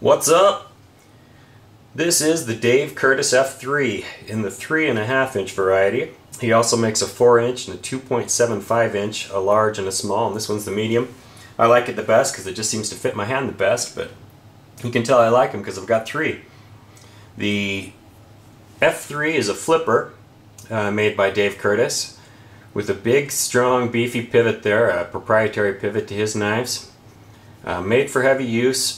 What's up? This is the Dave Curtis F3 in the 3.5 inch variety. He also makes a 4 inch and a 2.75 inch, a large and a small, and this one's the medium. I like it the best because it just seems to fit my hand the best, but you can tell I like him because I've got three. The F3 is a flipper made by Dave Curtis with a big, strong, beefy pivot there, a proprietary pivot to his knives, made for heavy use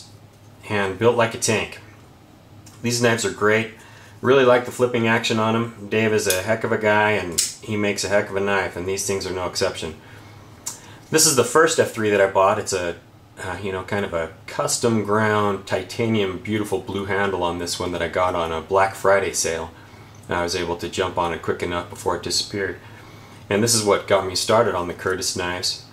and built like a tank. These knives are great. Really like the flipping action on them. Dave is a heck of a guy and he makes a heck of a knife, and these things are no exception. This is the first F3 that I bought. It's a kind of a custom ground titanium beautiful blue handle on this one that I got on a Black Friday sale. I was able to jump on it quick enough before it disappeared. And this is what got me started on the Curtis knives.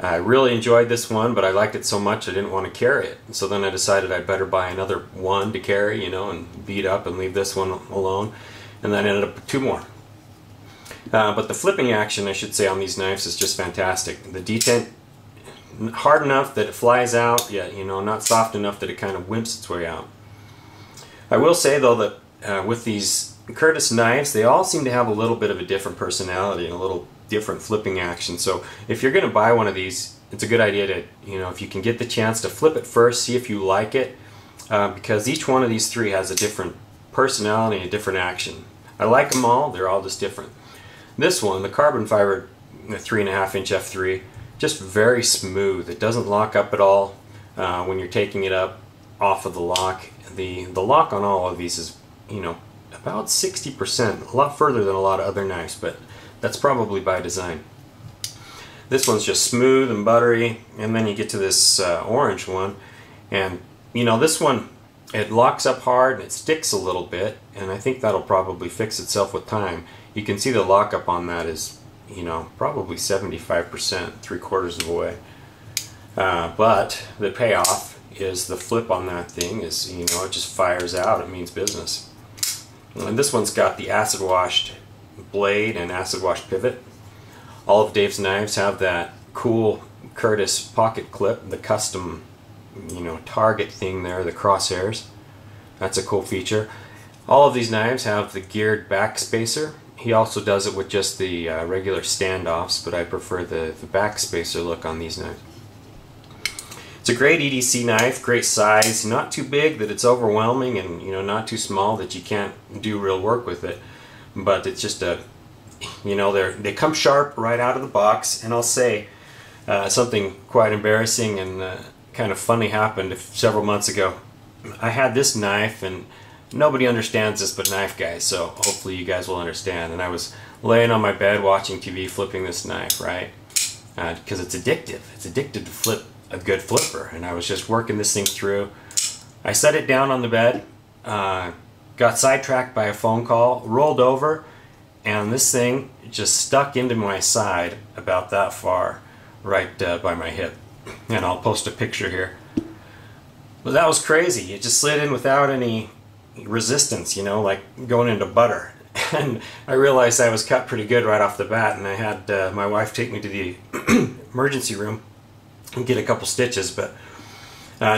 I really enjoyed this one, but I liked it so much I didn't want to carry it. So then I decided I'd better buy another one to carry, and beat up and leave this one alone. And then I ended up with two more. But the flipping action, I should say, on these knives is just fantastic. The detent, hard enough that it flies out, yet not soft enough that it kind of wimps its way out. I will say though that with these Curtis knives, they all seem to have a little bit of a different personality and a little different flipping action. So if you're going to buy one of these, it's a good idea to, if you can get the chance to flip it first, see if you like it, because each one of these three has a different personality, a different action. I like them all, they're all just different. This one, the carbon fiber 3.5 inch F3, just very smooth. It doesn't lock up at all when you're taking it up off of the lock. The lock on all of these is, about 60%, a lot further than a lot of other knives, but that's probably by design. This one's just smooth and buttery, and then you get to this orange one, and this one, it locks up hard and it sticks a little bit, and I think that'll probably fix itself with time. You can see the lockup on that is, probably 75%, 3/4 of the way. But the payoff is the flip on that thing is, it just fires out. It means business. And this one's got the acid washed blade and acid wash pivot. All of Dave's knives have that cool Curtis pocket clip, the custom target thing there, the crosshairs. That's a cool feature. All of these knives have the geared back spacer. He also does it with just the regular standoffs, but I prefer the back spacer look on these knives. It's a great EDC knife, great size, not too big that it's overwhelming, and not too small that you can't do real work with it. But it's just a, they come sharp right out of the box. And I'll say something quite embarrassing and kind of funny happened several months ago. I had this knife, and nobody understands this but knife guys, so hopefully you guys will understand. And I was laying on my bed watching TV, flipping this knife, right? Because it's addictive. It's addictive to flip a good flipper. And I was just working this thing through. I set it down on the bed, got sidetracked by a phone call, rolled over, and this thing just stuck into my side about that far, right by my hip. And I'll post a picture here. But that was crazy. It just slid in without any resistance, like going into butter. And I realized I was cut pretty good right off the bat, and I had my wife take me to the emergency room and get a couple stitches, but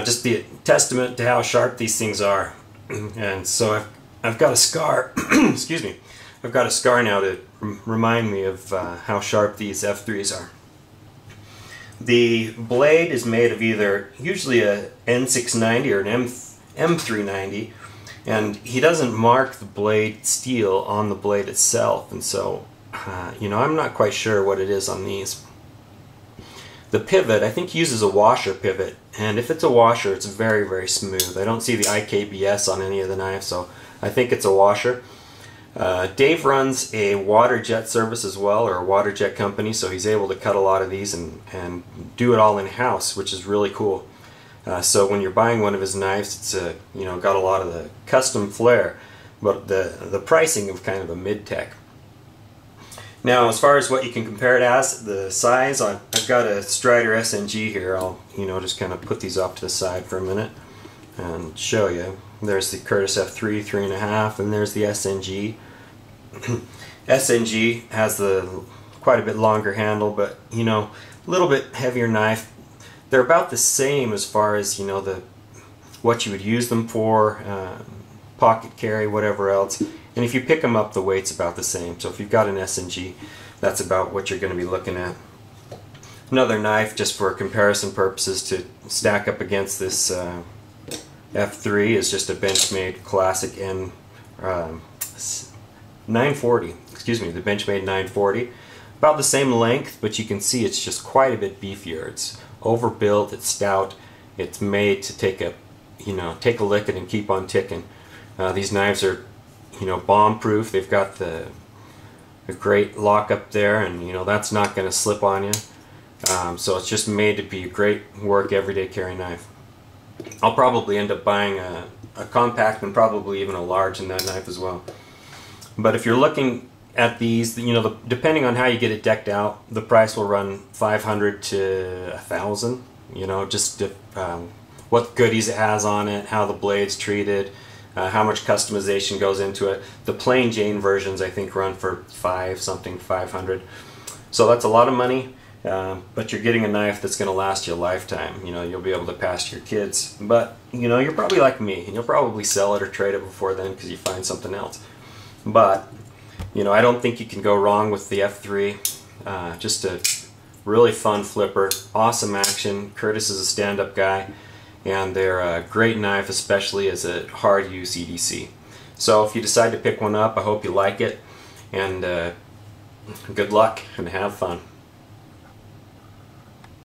just the testament to how sharp these things are. And so I've got a scar, excuse me, I've got a scar now to remind me of how sharp these F3s are. The blade is made of usually a N690 or an M390, and he doesn't mark the blade steel on the blade itself, and so I'm not quite sure what it is on these. The pivot, I think he uses a washer pivot, and if it's a washer, it's very, very smooth. I don't see the IKBS on any of the knives, so I think it's a washer. Dave runs a water jet service as well, or a water jet company, so he's able to cut a lot of these and do it all in-house, which is really cool. So when you're buying one of his knives, it's got a lot of the custom flair, but the pricing of kind of a mid-tech. Now, as far as what you can compare it as, the size, I've got a Strider SNG here. I'll just kind of put these off to the side for a minute and show you. There's the Curtis F3 3.5, and there's the SNG. SNG has the quite a bit longer handle, but a little bit heavier knife. They're about the same as far as the what you would use them for, pocket carry, whatever else. And if you pick them up, the weight's about the same. So if you've got an S&G, that's about what you're going to be looking at. Another knife, just for comparison purposes, to stack up against this F3 is just a Benchmade Classic N 940. Excuse me, the Benchmade 940. About the same length, but you can see it's just quite a bit beefier. It's overbuilt, it's stout, it's made to take a licking and keep on ticking. These knives are, bomb-proof. They've got a great lock up there, and that's not going to slip on you. So it's just made to be a great work everyday carry knife. I'll probably end up buying a compact and probably even a large in that knife as well. But if you're looking at these, depending on how you get it decked out, the price will run $500 to $1,000. Just what goodies it has on it, how the blade's treated, how much customization goes into it. The plain Jane versions I think run for $500. So that's a lot of money, but you're getting a knife that's going to last you a lifetime. You'll be able to pass to your kids. But you're probably like me, and you'll probably sell it or trade it before then because you find something else. But I don't think you can go wrong with the F3. Just a really fun flipper, awesome action. Curtis is a stand-up guy, and they're a great knife, especially as a hard-use EDC. So if you decide to pick one up, I hope you like it, and good luck and have fun.